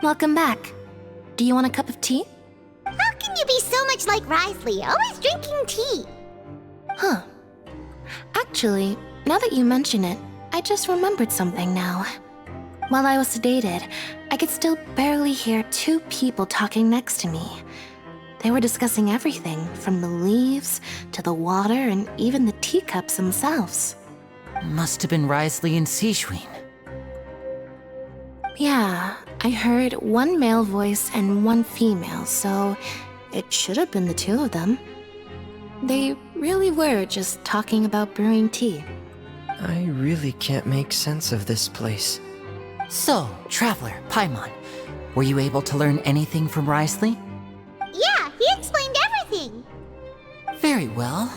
Welcome back. Do you want a cup of tea? How can you be so much like Risley, always drinking tea? Huh. Actually, now that you mention it, I just remembered something now. While I was sedated, I could still barely hear two people talking next to me. They were discussing everything, from the leaves to the water and even the teacups themselves. Must have been Risley and Sishwin. Yeah, I heard one male voice and one female, so it should have been the two of them. They really were just talking about brewing tea. I really can't make sense of this place. So, Traveler, Paimon, were you able to learn anything from Risley? Yeah, he explained everything. Very well.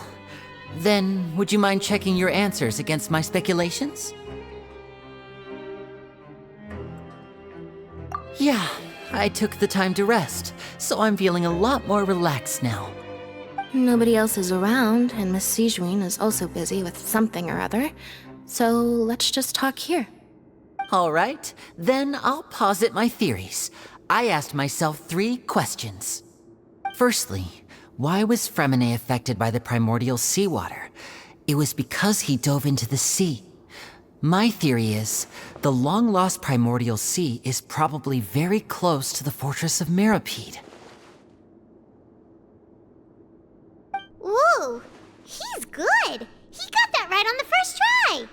Then, would you mind checking your answers against my speculations? Yeah, I took the time to rest, so I'm feeling a lot more relaxed now. Nobody else is around, and Miss Sijwin is also busy with something or other, so let's just talk here. All right, then I'll posit my theories. I asked myself 3 questions. Firstly, why was Fremine affected by the Primordial Sea water? It was because he dove into the sea. My theory is, the long-lost Primordial Sea is probably very close to the Fortress of Meropide. Whoa, he's good. He got that right on the first try.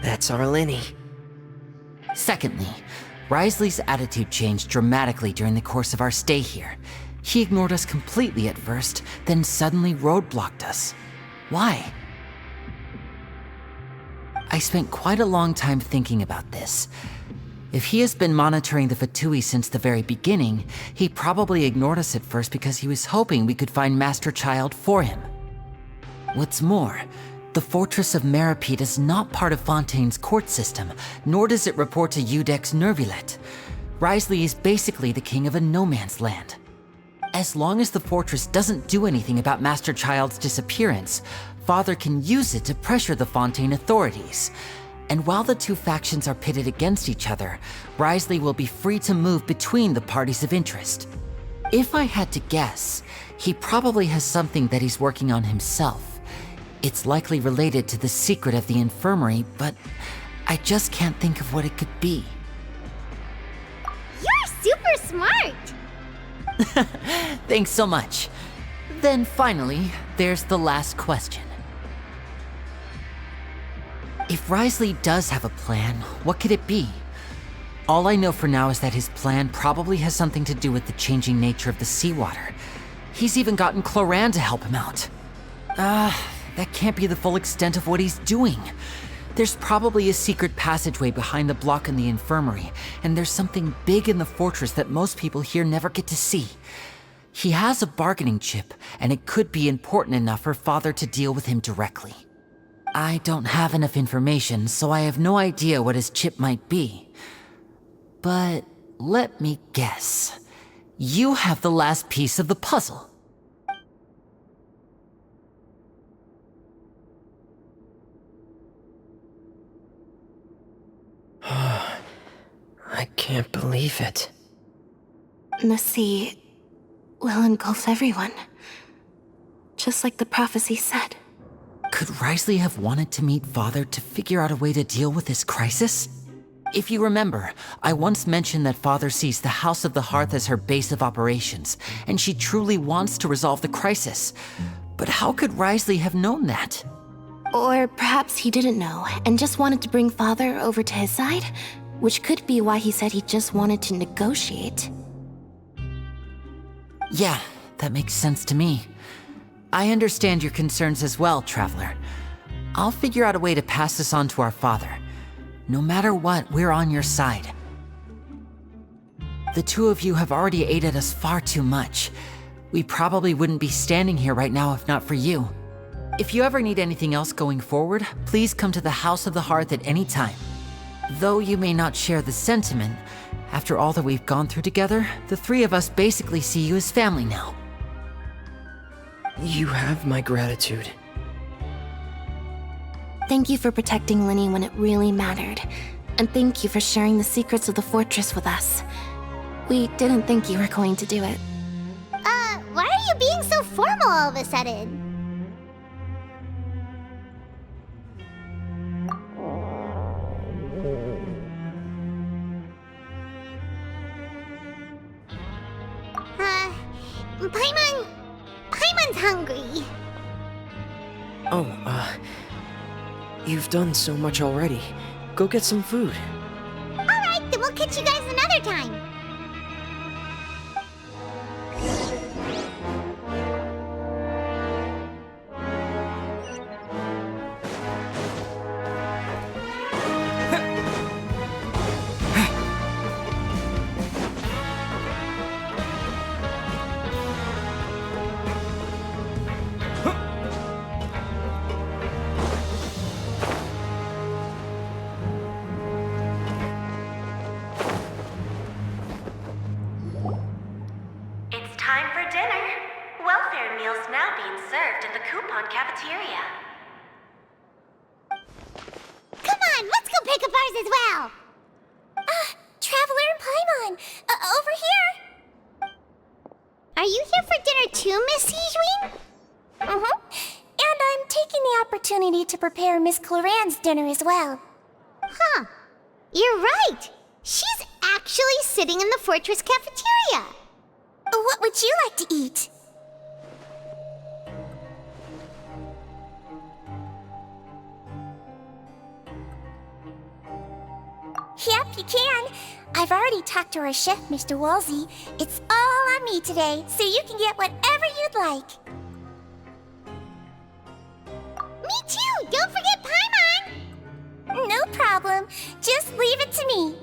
That's our Linny. Secondly, Risley's attitude changed dramatically during the course of our stay here. He ignored us completely at first, then suddenly roadblocked us. Why? I spent quite a long time thinking about this. If he has been monitoring the Fatui since the very beginning, he probably ignored us at first because he was hoping we could find Master Child for him. What's more, the Fortress of Meropide is not part of Fontaine's court system, nor does it report to Udex Nervulet. Risley is basically the king of a no-man's land. As long as the fortress doesn't do anything about Master Child's disappearance, Father can use it to pressure the Fontaine authorities. And while the two factions are pitted against each other, Risley will be free to move between the parties of interest. If I had to guess, he probably has something that he's working on himself. It's likely related to the secret of the infirmary, but I just can't think of what it could be. You're super smart. Thanks so much. Then finally, there's the last question. If Risley does have a plan, what could it be? All I know for now is that his plan probably has something to do with the changing nature of the seawater. He's even gotten Cloran to help him out. That can't be the full extent of what he's doing. There's probably a secret passageway behind the block in the infirmary, and there's something big in the fortress that most people here never get to see. He has a bargaining chip, and it could be important enough for Father to deal with him directly. I don't have enough information, so I have no idea what his chip might be. But let me guess. You have the last piece of the puzzle. I can't believe it. The sea will engulf everyone, just like the prophecy said. Could Risley have wanted to meet Father to figure out a way to deal with this crisis? If you remember, I once mentioned that Father sees the House of the Hearth as her base of operations, and she truly wants to resolve the crisis. But how could Risley have known that? Or perhaps he didn't know and just wanted to bring Father over to his side, which could be why he said he just wanted to negotiate. Yeah, that makes sense to me. I understand your concerns as well, Traveler. I'll figure out a way to pass this on to our father. No matter what, we're on your side. The two of you have already aided us far too much. We probably wouldn't be standing here right now if not for you. If you ever need anything else going forward, please come to the House of the Hearth at any time. Though you may not share the sentiment, after all that we've gone through together, the three of us basically see you as family now. You have my gratitude. Thank you for protecting Linny when it really mattered. And thank you for sharing the secrets of the fortress with us. We didn't think you were going to do it. Why are you being so formal all of a sudden? Paimon's hungry. Oh, you've done so much already. Go get some food. Alright, then we'll catch you guys another time. It's time for dinner. Welfare meals now being served in the coupon cafeteria. Come on, let's go pick up ours as well. Traveler and Paimon, over here. Are you here for dinner too, Miss Sijween? Mm-hmm. And I'm taking the opportunity to prepare Miss Cloran's dinner as well. Huh. You're right. She's actually sitting in the fortress cafeteria. What would you like to eat? Yep, you can. I've already talked to our chef, Mr. Wolsey. It's all on me today, so you can get whatever you'd like. Me too! Don't forget Paimon! No problem. Just leave it to me.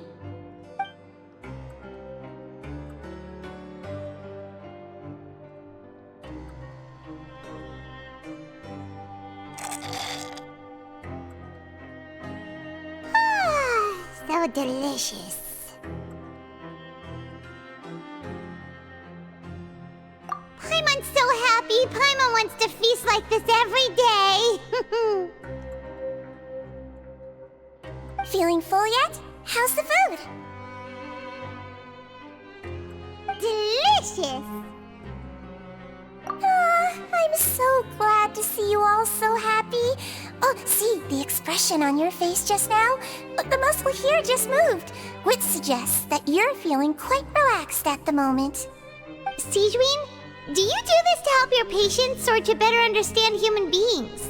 So delicious. Paimon's so happy. Paimon wants to feast like this every day. Feeling full yet? How's the food? Delicious. I'm so glad to see you all so happy. Oh, see, the expression on your face just now? The muscle here just moved, which suggests that you're feeling quite relaxed at the moment. Sijween, do you do this to help your patients or to better understand human beings?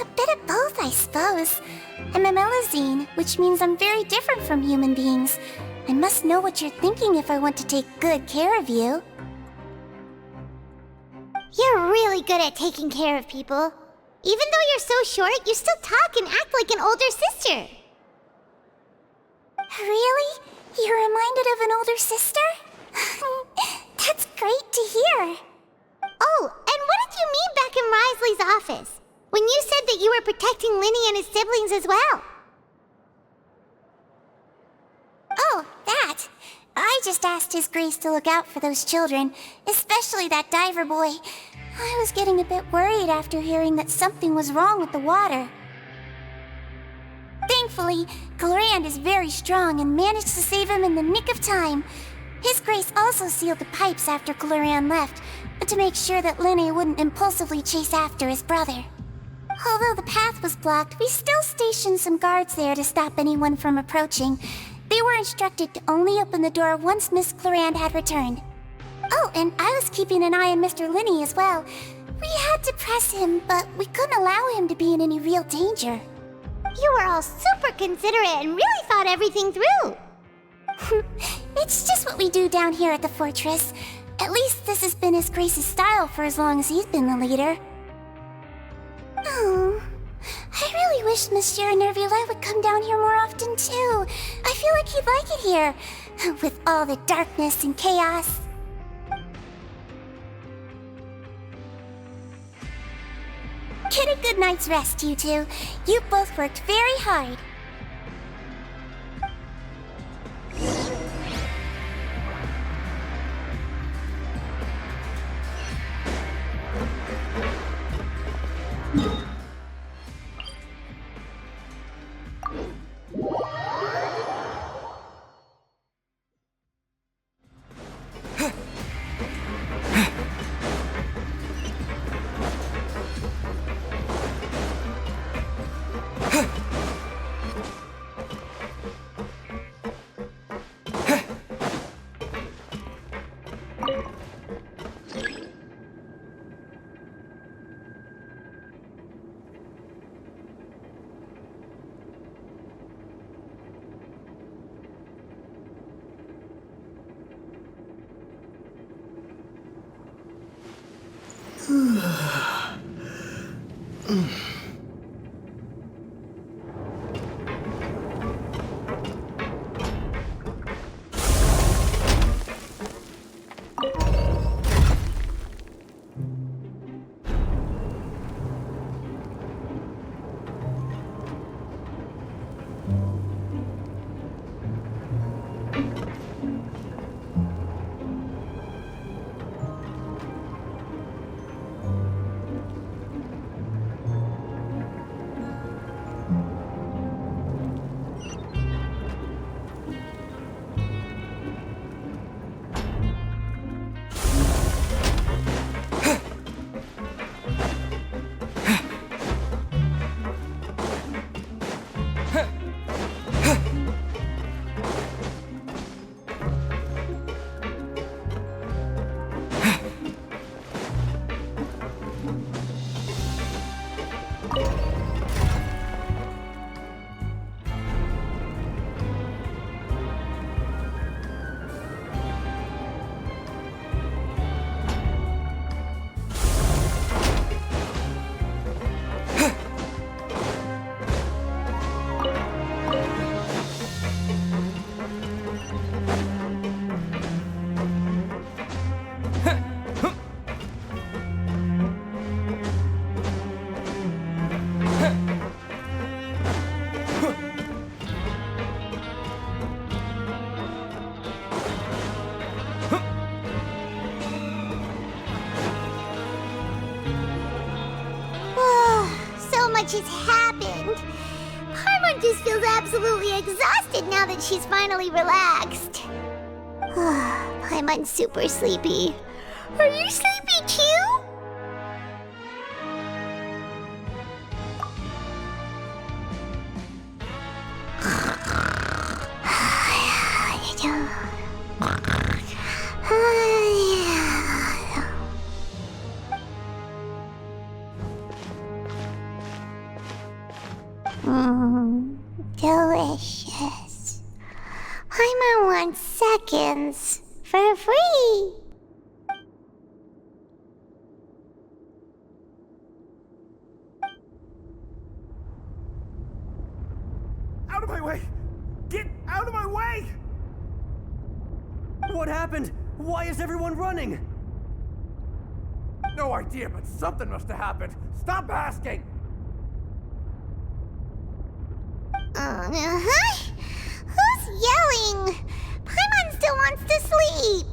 A bit of both, I suppose. I'm a Melazine, which means I'm very different from human beings. I must know what you're thinking if I want to take good care of you. You're really good at taking care of people. Even though you're so short, you still talk and act like an older sister. Really? You're reminded of an older sister? That's great to hear. Oh, and what did you mean back in Risley's office? When you said that you were protecting Linny and his siblings as well? Oh, that. I just asked His Grace to look out for those children, especially that diver boy. I was getting a bit worried after hearing that something was wrong with the water. Thankfully, Clorand is very strong and managed to save him in the nick of time. His Grace also sealed the pipes after Clorand left, to make sure that Linny wouldn't impulsively chase after his brother. Although the path was blocked, we still stationed some guards there to stop anyone from approaching. They were instructed to only open the door once Miss Clorand had returned. Oh, and I was keeping an eye on Mr. Linny as well. We had to press him, but we couldn't allow him to be in any real danger. You were all super considerate and really thought everything through. It's just what we do down here at the fortress. At least this has been His Grace's style for as long as he's been the leader. Oh, I really wish Monsieur Nervula would come down here more often too. I feel like he'd like it here, with all the darkness and chaos. Get a good night's rest, you two. You both worked very hard. So much has happened. Paimon just feels absolutely exhausted now that she's finally relaxed. Paimon's super sleepy. Are you sleepy too? Delicious. Paimon wants seconds for free. Out of my way! Get out of my way! What happened? Why is everyone running? No idea, but something must have happened. Stop asking! Who's yelling? Paimon still wants to sleep.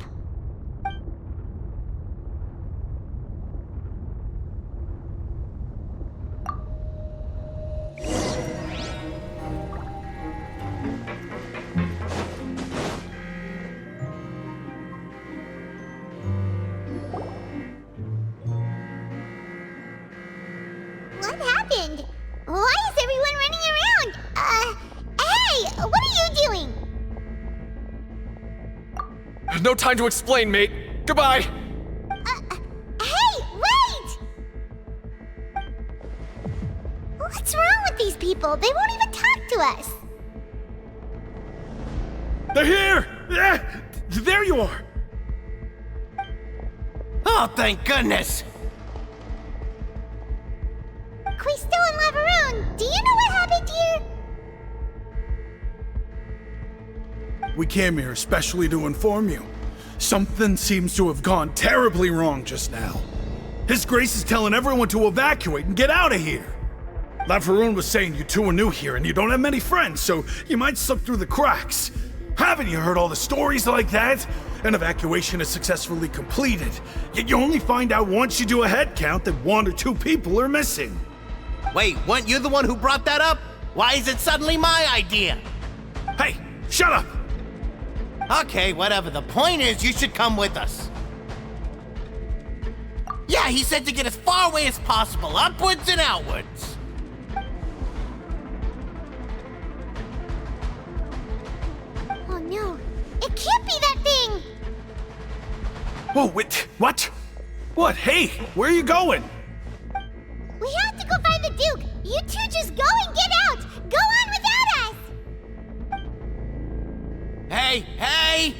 What happened? Why is everyone running around? Hey! What are you doing? No time to explain, mate. Goodbye! Hey! Wait! What's wrong with these people? They won't even talk to us. They're here! Yeah! There you are! Oh, thank goodness! Quisto and Laveroon, do you know what happened here? We came here especially to inform you. Something seems to have gone terribly wrong just now. His Grace is telling everyone to evacuate and get out of here. Laveroon was saying you two are new here and you don't have many friends, so you might slip through the cracks. Haven't you heard all the stories like that? An evacuation is successfully completed, yet you only find out once you do a head count that 1 or 2 people are missing. Wait, weren't you the one who brought that up? Why is it suddenly my idea? Hey, shut up! Okay, whatever. The point is, you should come with us. Yeah, he said to get as far away as possible, upwards and outwards. Oh no, it can't be that thing! Whoa, wait, what? What? Hey, where are you going? We have to go find the Duke! You two just go and get out! Go on without us! Hey!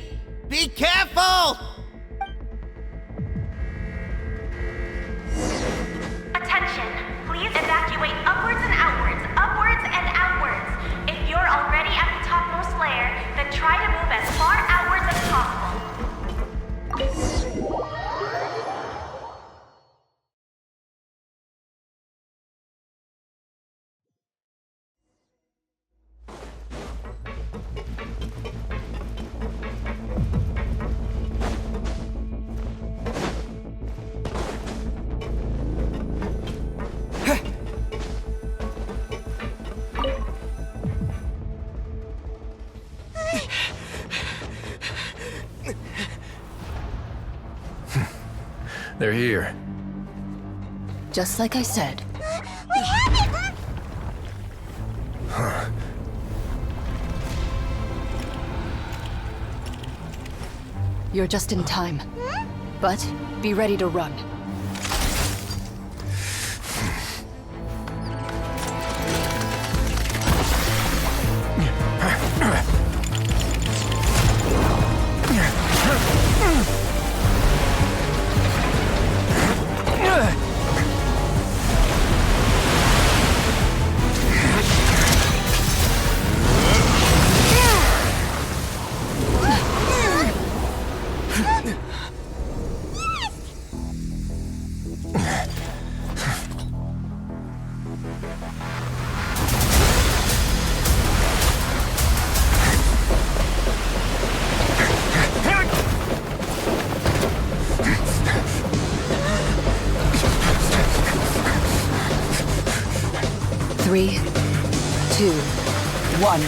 Be careful! Attention! Please evacuate They're here. Just like I said. We have it! Huh. You're just in time. But be ready to run. Three, 2, 1.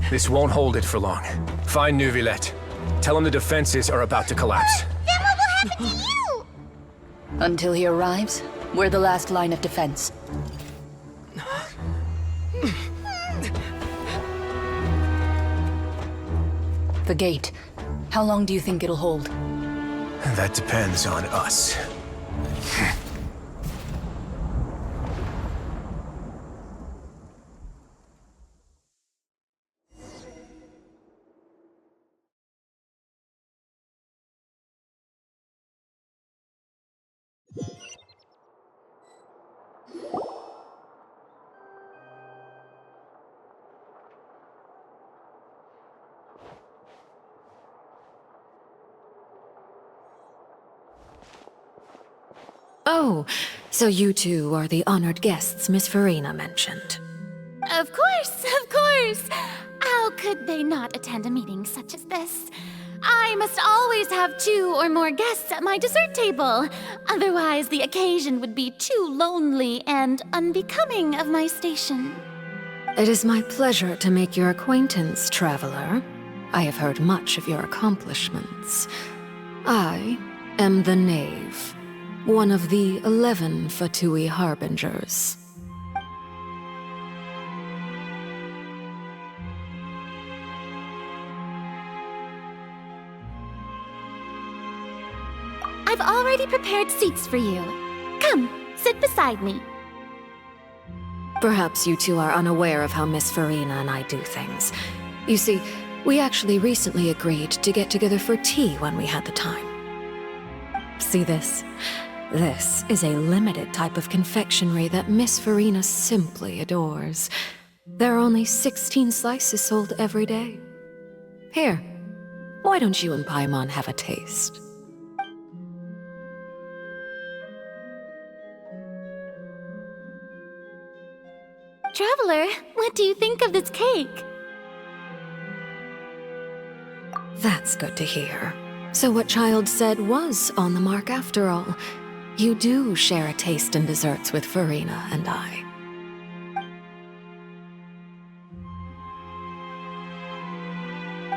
This won't hold it for long. Find Neuvillette. Tell him the defenses are about to collapse. Then what will happen to you? Until he arrives, we're the last line of defense. The gate. How long do you think it'll hold? That depends on us. Oh, so you two are the honored guests Miss Farina mentioned. Of course, of course! How could they not attend a meeting such as this? I must always have 2 or more guests at my dessert table. Otherwise, the occasion would be too lonely and unbecoming of my station. It is my pleasure to make your acquaintance, traveler. I have heard much of your accomplishments. I am the Knave, one of the 11 Fatui Harbingers. I've already prepared seats for you. Come, sit beside me. Perhaps you two are unaware of how Miss Farina and I do things. You see, we actually recently agreed to get together for tea when we had the time. See this? This is a limited type of confectionery that Miss Farina simply adores. There are only 16 slices sold every day. Here, why don't you and Paimon have a taste? Traveler, what do you think of this cake? That's good to hear. So what Child said was on the mark after all. You do share a taste in desserts with Farina and I.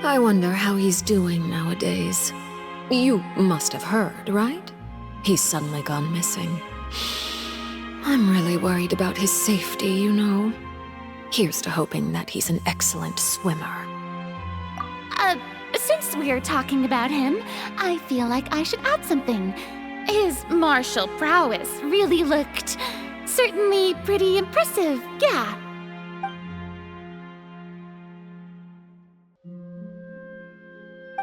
I wonder how he's doing nowadays. You must have heard, right? He's suddenly gone missing. I'm really worried about his safety, you know. Here's to hoping that he's an excellent swimmer. Since we're talking about him, I feel like I should add something. His martial prowess really looked certainly pretty impressive, yeah.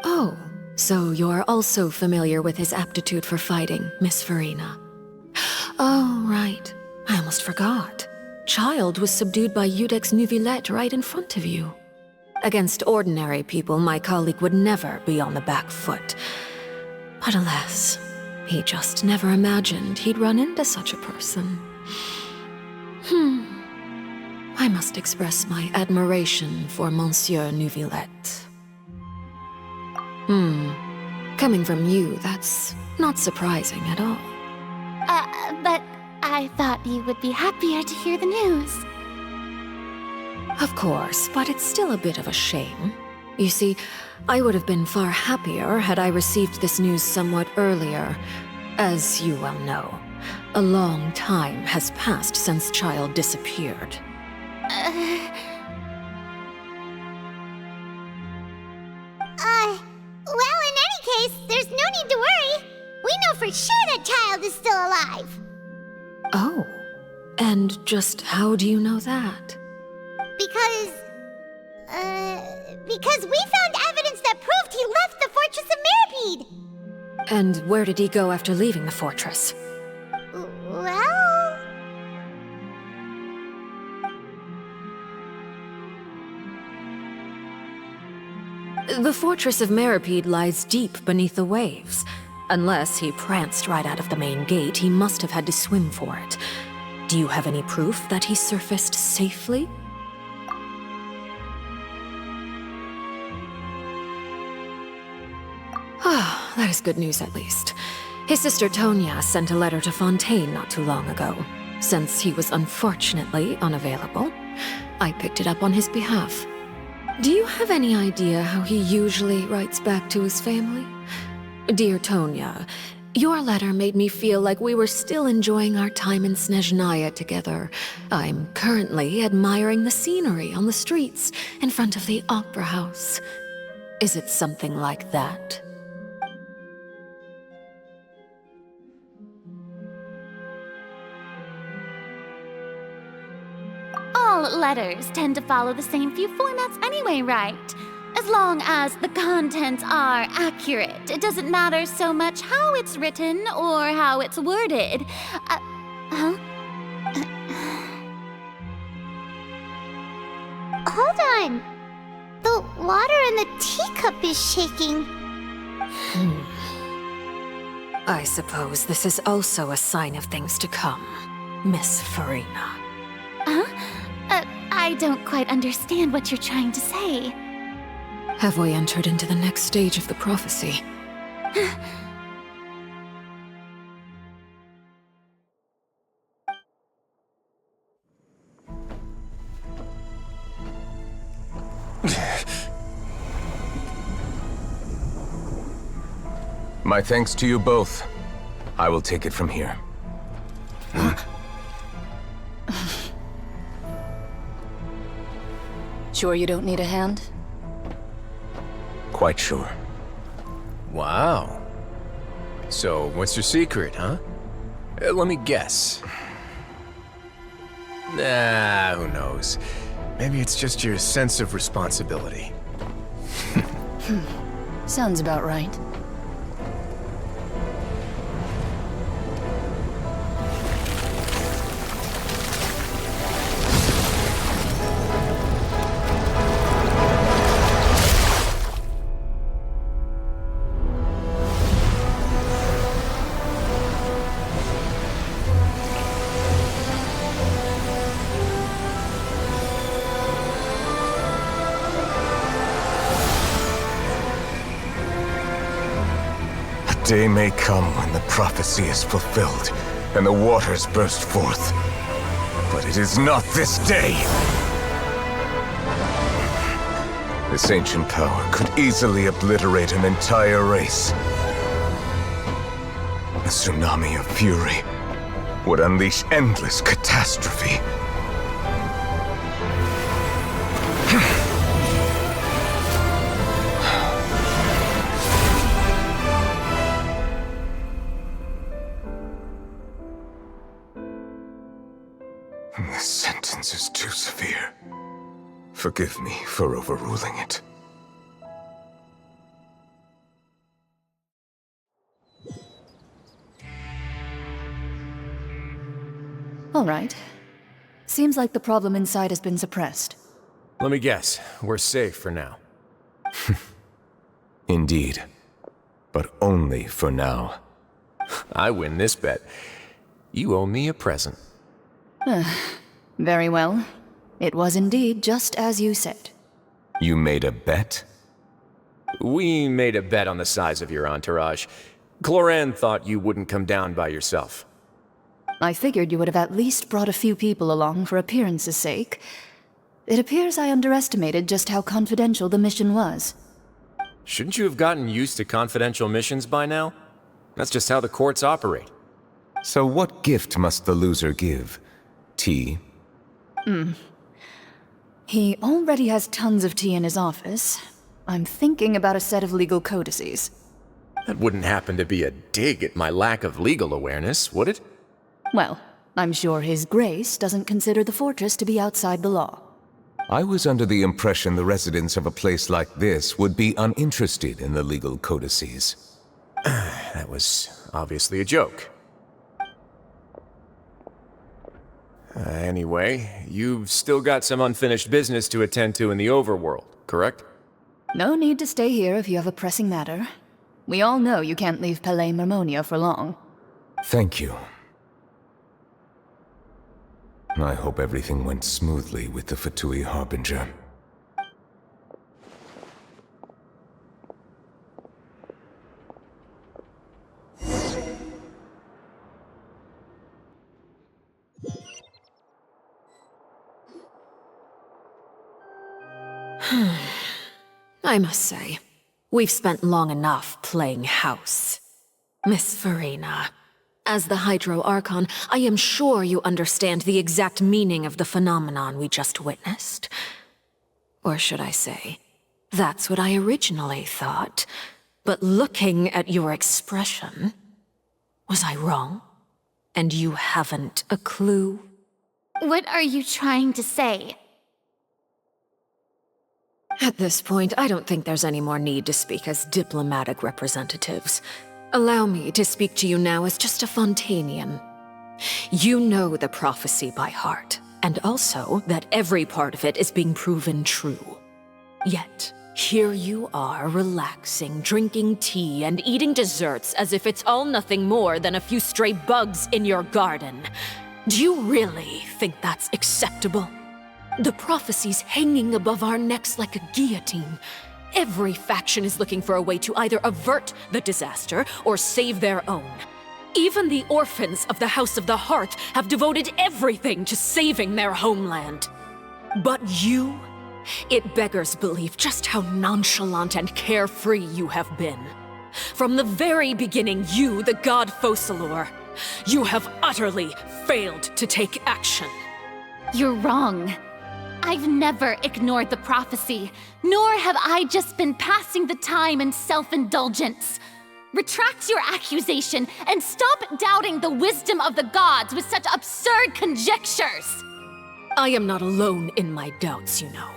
Oh, so you're also familiar with his aptitude for fighting, Miss Farina. Oh, right. I almost forgot. Child was subdued by Eudex Neuvillette right in front of you. Against ordinary people, my colleague would never be on the back foot. But alas, he just never imagined he'd run into such a person. I must express my admiration for Monsieur Neuvillette. Coming from you, that's not surprising at all. But I thought you would be happier to hear the news. Of course, but it's still a bit of a shame. You see, I would have been far happier had I received this news somewhat earlier. As you well know, a long time has passed since Child disappeared. Well, in any case, there's no need to worry. We know for sure that Child is still alive. Oh, and just how do you know that? Because we found evidence that proved he left the Fortress of Meropide. And where did he go after leaving the fortress? Well... The Fortress of Meropide lies deep beneath the waves. Unless he pranced right out of the main gate, he must have had to swim for it. Do you have any proof that he surfaced safely? Ah, that is good news at least. His sister Tonya sent a letter to Fontaine not too long ago. Since he was unfortunately unavailable, I picked it up on his behalf. Do you have any idea how he usually writes back to his family? Dear Tonya, your letter made me feel like we were still enjoying our time in Snezhnaya together. I'm currently admiring the scenery on the streets in front of the Opera House. Is it something like that? All letters tend to follow the same few formats anyway, right? As long as the contents are accurate, it doesn't matter so much how it's written or how it's worded. Hold on. The water in the teacup is shaking. I suppose this is also a sign of things to come, Miss Farina. I don't quite understand what you're trying to say. Have we entered into the next stage of the prophecy? My thanks to you both. I will take it from here. Sure you don't need a hand? Quite sure. Wow. So, what's your secret, huh? Let me guess. Nah, who knows? Maybe it's just your sense of responsibility. Sounds about right. Day may come when the prophecy is fulfilled, and the waters burst forth. But it is not this day! This ancient power could easily obliterate an entire race. A tsunami of fury would unleash endless catastrophe. This sentence is too severe. Forgive me for overruling it. All right. Seems like the problem inside has been suppressed. Let me guess, we're safe for now. Indeed. But only for now. I win this bet. You owe me a present. Very well. It was indeed just as you said. You made a bet? We made a bet on the size of your entourage. Cloran thought you wouldn't come down by yourself. I figured you would have at least brought a few people along for appearance's sake. It appears I underestimated just how confidential the mission was. Shouldn't you have gotten used to confidential missions by now? That's just how the courts operate. So what gift must the loser give? Tea? He already has tons of tea in his office. I'm thinking about a set of legal codices. That wouldn't happen to be a dig at my lack of legal awareness, would it? Well, I'm sure His Grace doesn't consider the fortress to be outside the law. I was under the impression the residents of a place like this would be uninterested in the legal codices. That was obviously a joke. Anyway, you've still got some unfinished business to attend to in the overworld, correct? No need to stay here if you have a pressing matter. We all know you can't leave Palais Mermonia for long. Thank you. I hope everything went smoothly with the Fatui Harbinger. I must say, we've spent long enough playing house. Miss Farina, as the Hydro Archon, I am sure you understand the exact meaning of the phenomenon we just witnessed. Or should I say, that's what I originally thought. But looking at your expression, was I wrong? And you haven't a clue? What are you trying to say? At this point, I don't think there's any more need to speak as diplomatic representatives. Allow me to speak to you now as just a Fontainian. You know the prophecy by heart, and also that every part of it is being proven true. Yet, here you are relaxing, drinking tea, and eating desserts as if it's all nothing more than a few stray bugs in your garden. Do you really think that's acceptable? The prophecy's hanging above our necks like a guillotine. Every faction is looking for a way to either avert the disaster or save their own. Even the orphans of the House of the Hearth have devoted everything to saving their homeland. But you? It beggars belief just how nonchalant and carefree you have been. From the very beginning, you, the god Focalor, you have utterly failed to take action. You're wrong. I've never ignored the prophecy, nor have I just been passing the time in self-indulgence. Retract your accusation and stop doubting the wisdom of the gods with such absurd conjectures! I am not alone in my doubts, you know.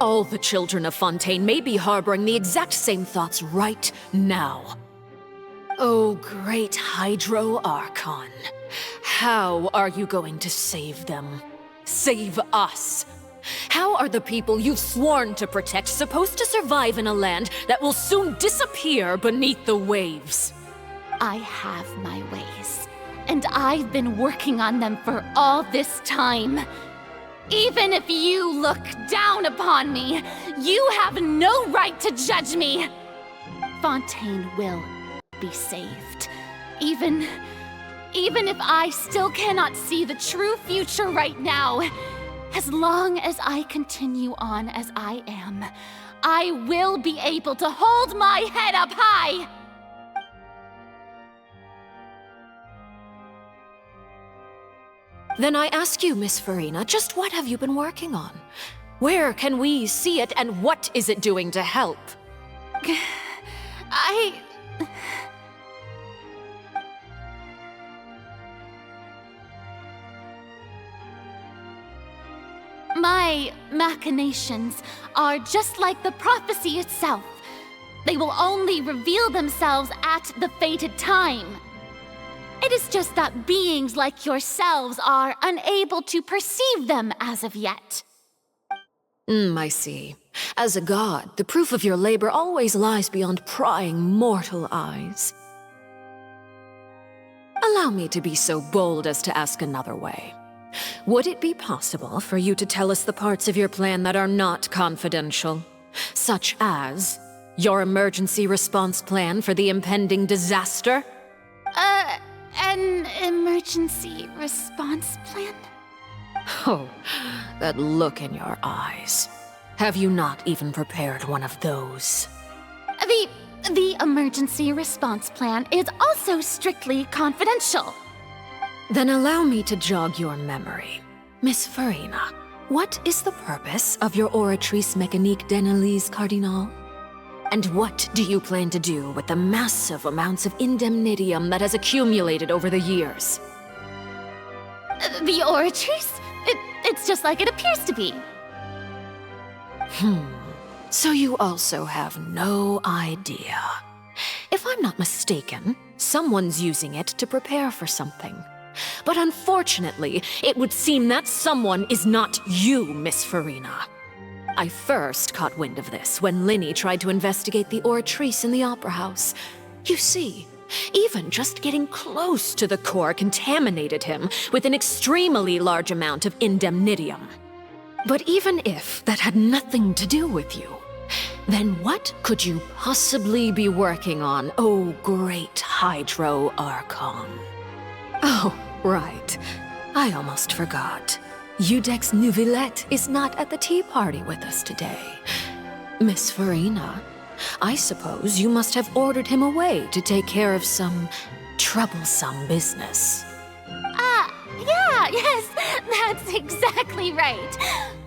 All the children of Fontaine may be harboring the exact same thoughts right now. Oh, great Hydro Archon. How are you going to save them? Save us? How are the people you've sworn to protect supposed to survive in a land that will soon disappear beneath the waves? I have my ways, and I've been working on them for all this time. Even if you look down upon me, you have no right to judge me. Fontaine will be saved. Even if I still cannot see the true future right now. As long as I continue on as I am, I will be able to hold my head up high! Then I ask you, Miss Farina, just what have you been working on? Where can we see it, and what is it doing to help? My machinations are just like the prophecy itself. They will only reveal themselves at the fated time. It is just that beings like yourselves are unable to perceive them as of yet. I see. As a god, the proof of your labor always lies beyond prying mortal eyes. Allow me to be so bold as to ask another way. Would it be possible for you to tell us the parts of your plan that are not confidential? Such as Your emergency response plan for the impending disaster? An emergency response plan? Oh, that look in your eyes. Have you not even prepared one of those? The emergency response plan is also strictly confidential. Then allow me to jog your memory. Miss Farina, what is the purpose of your Oratrice Mécanique d'Analyse Cardinal? And what do you plan to do with the massive amounts of indemnitium that has accumulated over the years? The Oratrice? It's just like it appears to be. So you also have no idea. If I'm not mistaken, someone's using it to prepare for something. But unfortunately, it would seem that someone is not you, Miss Farina. I first caught wind of this when Linny tried to investigate the Oratrice in the Opera House. You see, even just getting close to the core contaminated him with an extremely large amount of indemnitium. But even if that had nothing to do with you, then what could you possibly be working on, oh great Hydro Archon? Oh, right. I almost forgot. Udex Neuvillette is not at the tea party with us today. Miss Farina, I suppose you must have ordered him away to take care of some troublesome business. Yes, that's exactly right.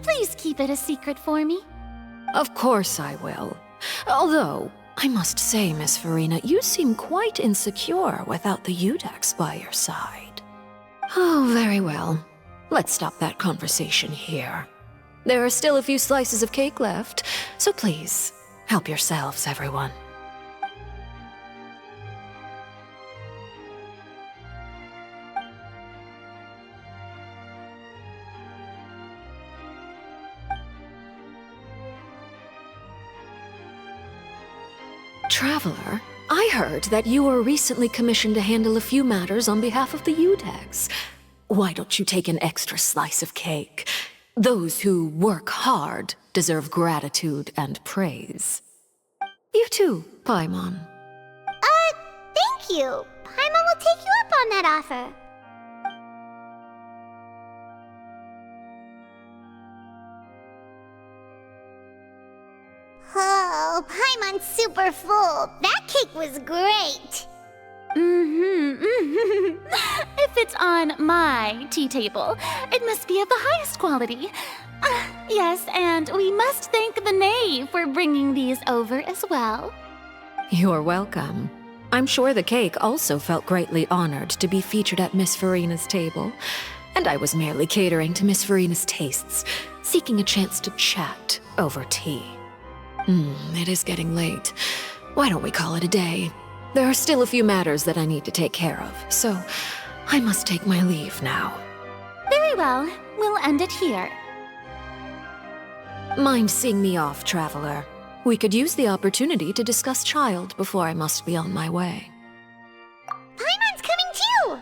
Please keep it a secret for me. Of course I will. Although, I must say, Miss Farina, you seem quite insecure without the Udex by your side. Oh, very well. Let's stop that conversation here. There are still a few slices of cake left, so please, help yourselves, everyone. Traveler, I heard that you were recently commissioned to handle a few matters on behalf of the Udex. Why don't you take an extra slice of cake? Those who work hard deserve gratitude and praise. You too, Paimon. Thank you. Paimon will take you up on that offer. Oh, Paimon's super full. That cake was great. If it's on my tea table, it must be of the highest quality. Yes, and we must thank the Nay for bringing these over as well. You're welcome. I'm sure the cake also felt greatly honored to be featured at Miss Farina's table, and I was merely catering to Miss Farina's tastes, seeking a chance to chat over tea. It is getting late. Why don't we call it a day? There are still a few matters that I need to take care of, so I must take my leave now. Very well. We'll end it here. Mind seeing me off, Traveler? We could use the opportunity to discuss Child before I must be on my way. Paimon's coming too!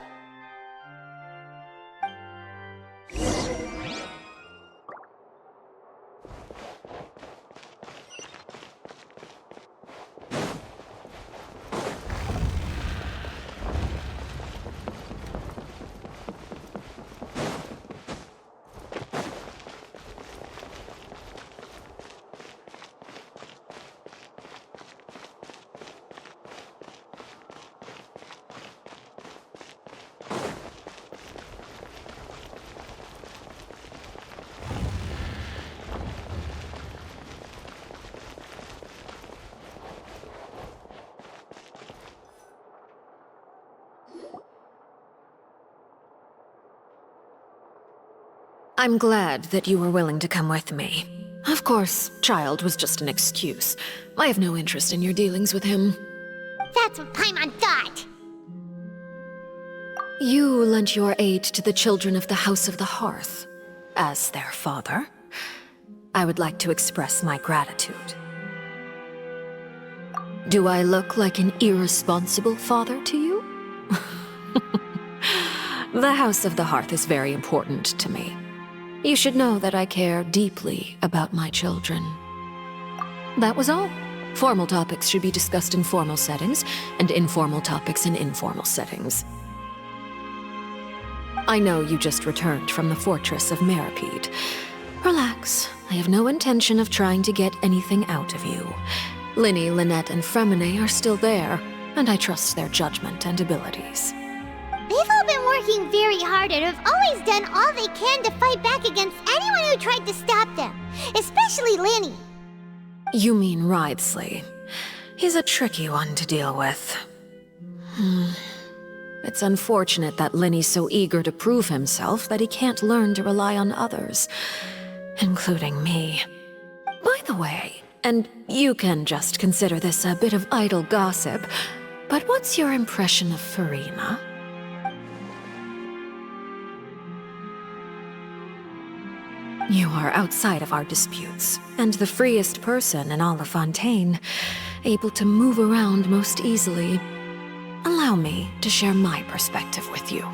I'm glad that you were willing to come with me. Of course, Child was just an excuse. I have no interest in your dealings with him. That's what Paimon thought. You lent your aid to the children of the House of the Hearth. As their father, I would like to express my gratitude. Do I look like an irresponsible father to you? The House of the Hearth is very important to me. You should know that I care deeply about my children. That was all. Formal topics should be discussed in formal settings, and informal topics in informal settings. I know you just returned from the Fortress of Meropide. Relax. I have no intention of trying to get anything out of you. Linny, Lynette, and Fremine are still there, and I trust their judgment and abilities. They've all been working very hard and have always done all they can to fight back against anyone who tried to stop them, especially Linny. You mean Wriothesley. He's a tricky one to deal with. It's unfortunate that Linny's so eager to prove himself that he can't learn to rely on others, including me. By the way, and you can just consider this a bit of idle gossip, but what's your impression of Farina? You are outside of our disputes, and the freest person in all of Fontaine, able to move around most easily. Allow me to share my perspective with you.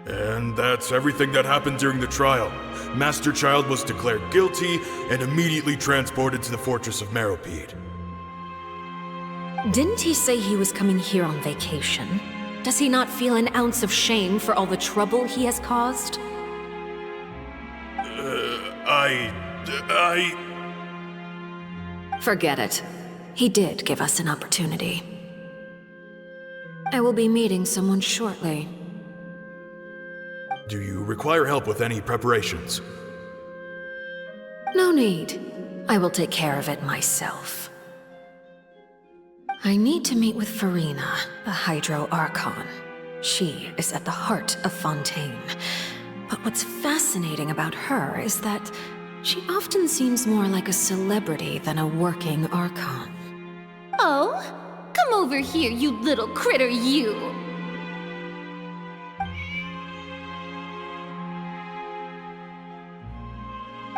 And that's everything that happened during the trial. Master Child was declared guilty and immediately transported to the Fortress of Meropide. Didn't he say he was coming here on vacation? Does he not feel an ounce of shame for all the trouble he has caused? Forget it. He did give us an opportunity. I will be meeting someone shortly. Do you require help with any preparations? No need. I will take care of it myself. I need to meet with Farina, the Hydro Archon. She is at the heart of Fontaine. But what's fascinating about her is that she often seems more like a celebrity than a working Archon. Oh? Come over here, you little critter, you!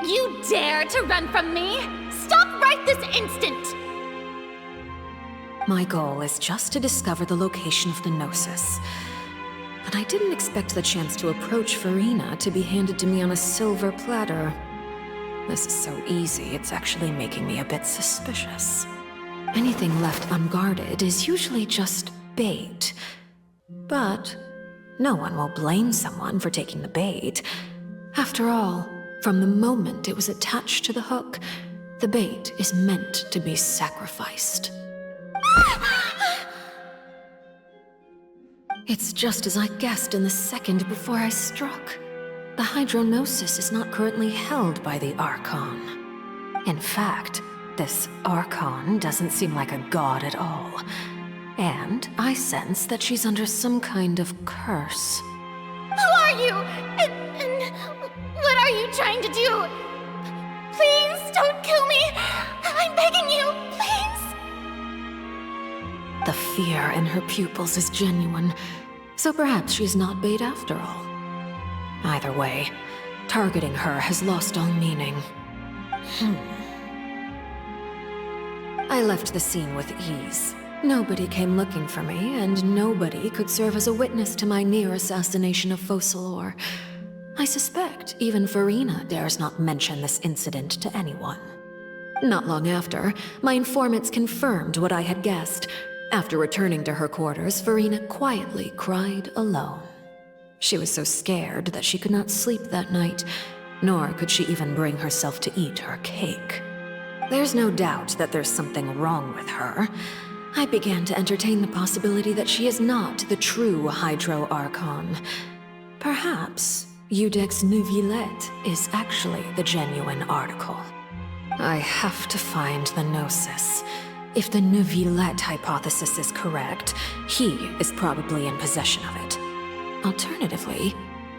You dare to run from me? Stop right this instant! My goal is just to discover the location of the Gnosis. But I didn't expect the chance to approach Farina to be handed to me on a silver platter. This is so easy, it's actually making me a bit suspicious. Anything left unguarded is usually just bait. But no one will blame someone for taking the bait. After all, from the moment it was attached to the hook, the bait is meant to be sacrificed. It's just as I guessed in the second before I struck. The Hydronosis is not currently held by the Archon. In fact, this Archon doesn't seem like a god at all. And I sense that she's under some kind of curse. Who are you? And what are you trying to do? Please don't kill me! I'm begging you, please! The fear in her pupils is genuine, so perhaps she's not bait after all. Either way, targeting her has lost all meaning. I left the scene with ease. Nobody came looking for me, and nobody could serve as a witness to my near assassination of Focalor. I suspect even Farina dares not mention this incident to anyone. Not long after, my informants confirmed what I had guessed. After returning to her quarters, Farina quietly cried alone. She was so scared that she could not sleep that night, nor could she even bring herself to eat her cake. There's no doubt that there's something wrong with her. I began to entertain the possibility that she is not the true Hydro Archon. Perhaps Eudex Neuvillette is actually the genuine article. I have to find the Gnosis. If the Neuvillette hypothesis is correct, he is probably in possession of it. Alternatively,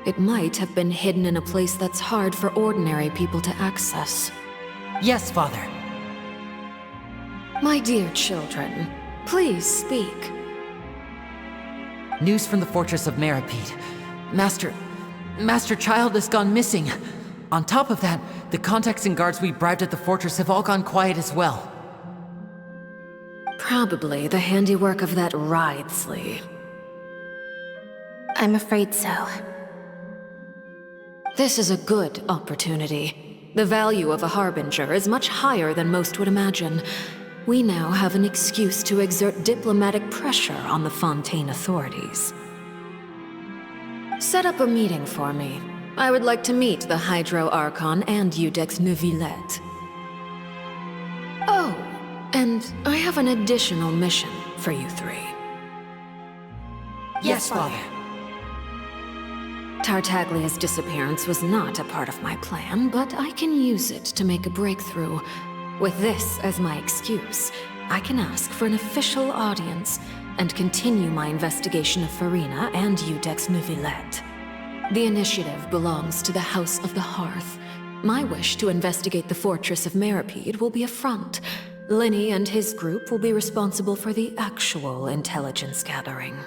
it might have been hidden in a place that's hard for ordinary people to access. Yes, Father. My dear children, please speak. News from the Fortress of Meropide. Master Child has gone missing. On top of that, the contacts and guards we bribed at the fortress have all gone quiet as well. Probably the handiwork of that Wriothesley. I'm afraid so. This is a good opportunity. The value of a harbinger is much higher than most would imagine. We now have an excuse to exert diplomatic pressure on the Fontaine authorities. Set up a meeting for me. I would like to meet the Hydro Archon and Iudex Neuvillette. Oh, and I have an additional mission for you three. Yes, Father. Tartaglia's disappearance was not a part of my plan, but I can use it to make a breakthrough. With this as my excuse, I can ask for an official audience and continue my investigation of Farina and Iudex Neuvillette. The initiative belongs to the House of the Hearth. My wish to investigate the Fortress of Meropide will be a front. Linny and his group will be responsible for the actual intelligence gathering.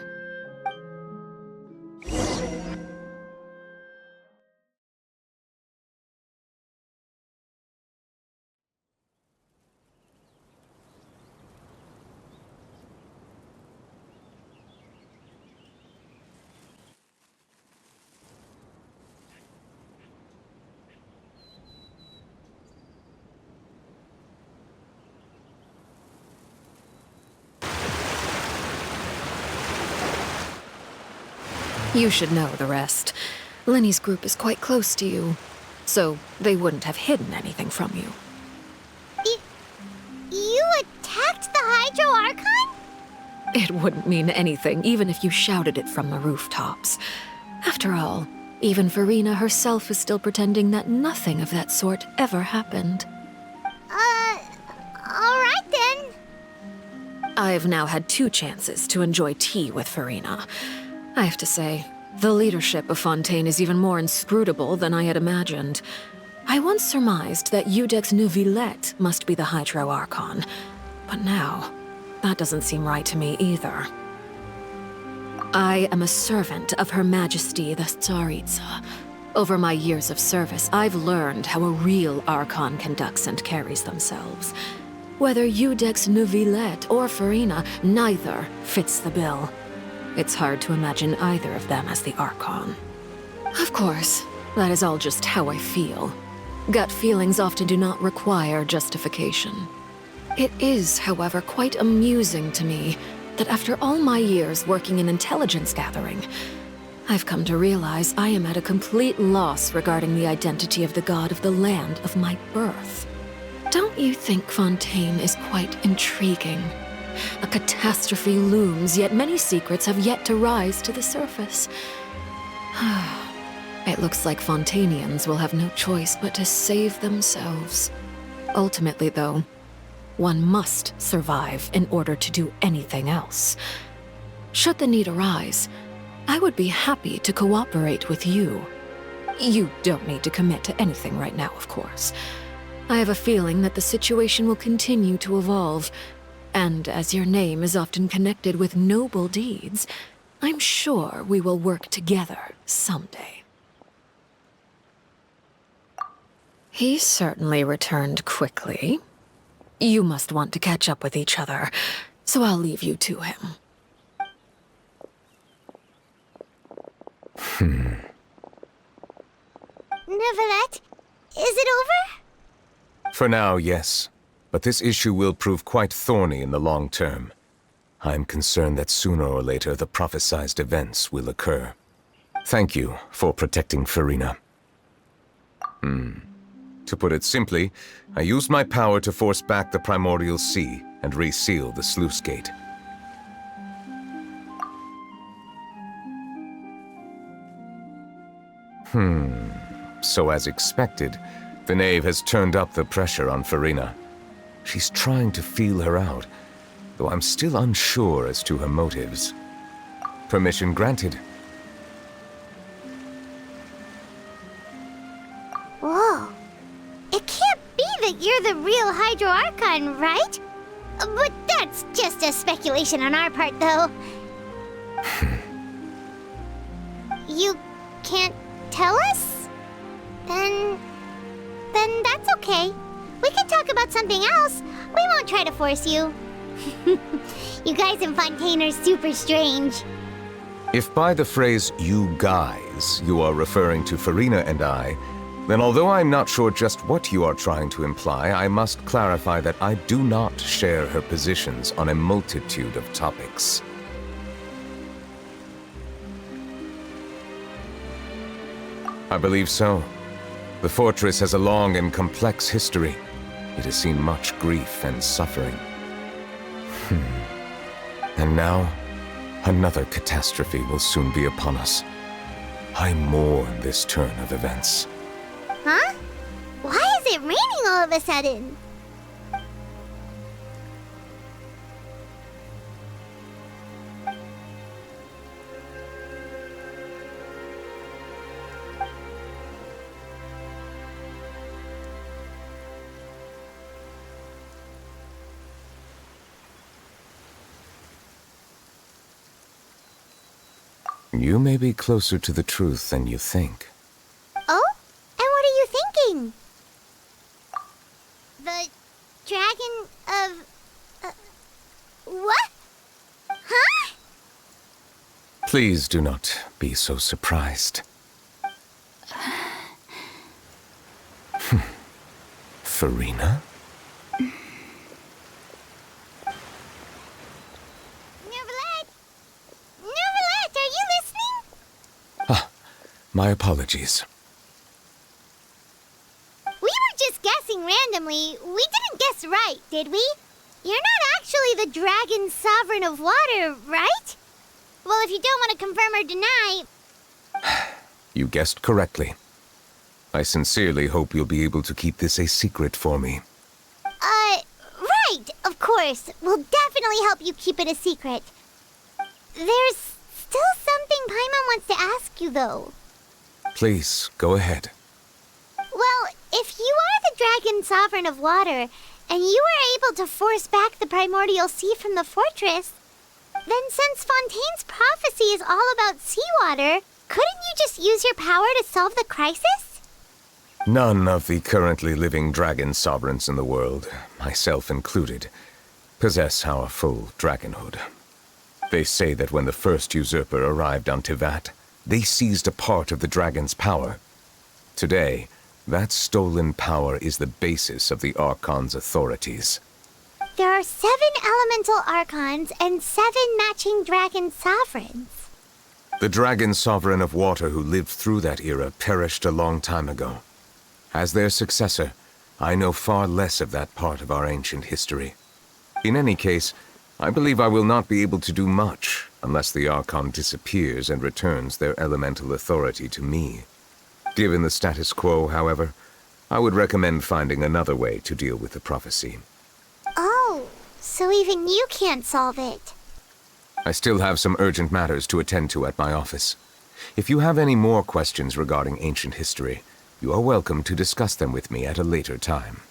You should know the rest. Linny's group is quite close to you, so they wouldn't have hidden anything from you. You attacked the Hydro Archon? It wouldn't mean anything, even if you shouted it from the rooftops. After all, even Farina herself is still pretending that nothing of that sort ever happened. Alright then. I've now had 2 chances to enjoy tea with Farina. I have to say, the leadership of Fontaine is even more inscrutable than I had imagined. I once surmised that Iudex Neuvillette must be the Hydro Archon, but now, that doesn't seem right to me either. I am a servant of Her Majesty the Tsaritsa. Over my years of service, I've learned how a real Archon conducts and carries themselves. Whether Iudex Neuvillette or Farina, neither fits the bill. It's hard to imagine either of them as the Archon. Of course, that is all just how I feel. Gut feelings often do not require justification. It is, however, quite amusing to me that after all my years working in intelligence gathering, I've come to realize I am at a complete loss regarding the identity of the god of the land of my birth. Don't you think Fontaine is quite intriguing? A catastrophe looms, yet many secrets have yet to rise to the surface. It looks like Fontainians will have no choice but to save themselves. Ultimately, though, one must survive in order to do anything else. Should the need arise, I would be happy to cooperate with you. You don't need to commit to anything right now, of course. I have a feeling that the situation will continue to evolve, and as your name is often connected with noble deeds, I'm sure we will work together someday. He certainly returned quickly. You must want to catch up with each other, so I'll leave you to him. Neuvillette, is it over? For now, yes. But this issue will prove quite thorny in the long term. I'm concerned that sooner or later the prophesized events will occur. Thank you for protecting Farina. To put it simply, I used my power to force back the Primordial Sea and reseal the sluice gate. So as expected, the knave has turned up the pressure on Farina. She's trying to feel her out, though I'm still unsure as to her motives. Permission granted. Whoa. It can't be that you're the real Hydro Archon, right? But that's just a speculation on our part, though. You can't tell us? Then that's okay. We can talk about something else. We won't try to force you. You guys in Fontaine are super strange. If by the phrase, you guys, you are referring to Farina and I, Then although I'm not sure just what you are trying to imply, I must clarify that I do not share her positions on a multitude of topics. I believe so. The fortress has a long and complex history. It has seen much grief and suffering. And now, another catastrophe will soon be upon us. I mourn this turn of events. Huh? Why is it raining all of a sudden? You may be closer to the truth than you think. Oh? And what are you thinking? The dragon of... what? Huh? Please do not be so surprised. Farina? My apologies. We were just guessing randomly. We didn't guess right, did we? You're not actually the dragon sovereign of water, right? Well, if you don't want to confirm or deny... You guessed correctly. I sincerely hope you'll be able to keep this a secret for me. Right, of course. We'll definitely help you keep it a secret. There's still something Paimon wants to ask you, though. Please, go ahead. Well, if you are the dragon sovereign of water, and you were able to force back the Primordial Sea from the fortress, then since Fontaine's prophecy is all about seawater, couldn't you just use your power to solve the crisis? None of the currently living dragon sovereigns in the world, myself included, possess our full dragonhood. They say that when the first usurper arrived on Tivat, they seized a part of the dragon's power. Today, that stolen power is the basis of the Archon's authorities. There are 7 elemental Archons and 7 matching dragon sovereigns. The dragon sovereign of water who lived through that era perished a long time ago. As their successor, I know far less of that part of our ancient history. In any case, I believe I will not be able to do much unless the Archon disappears and returns their elemental authority to me. Given the status quo, however, I would recommend finding another way to deal with the prophecy. Oh, so even you can't solve it. I still have some urgent matters to attend to at my office. If you have any more questions regarding ancient history, you are welcome to discuss them with me at a later time.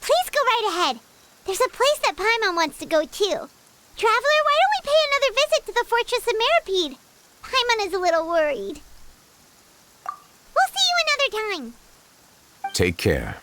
Please go right ahead. There's a place that Paimon wants to go too. Traveler, why don't we pay another visit to the Fortress of Meropide? Paimon is a little worried. We'll see you another time. Take care.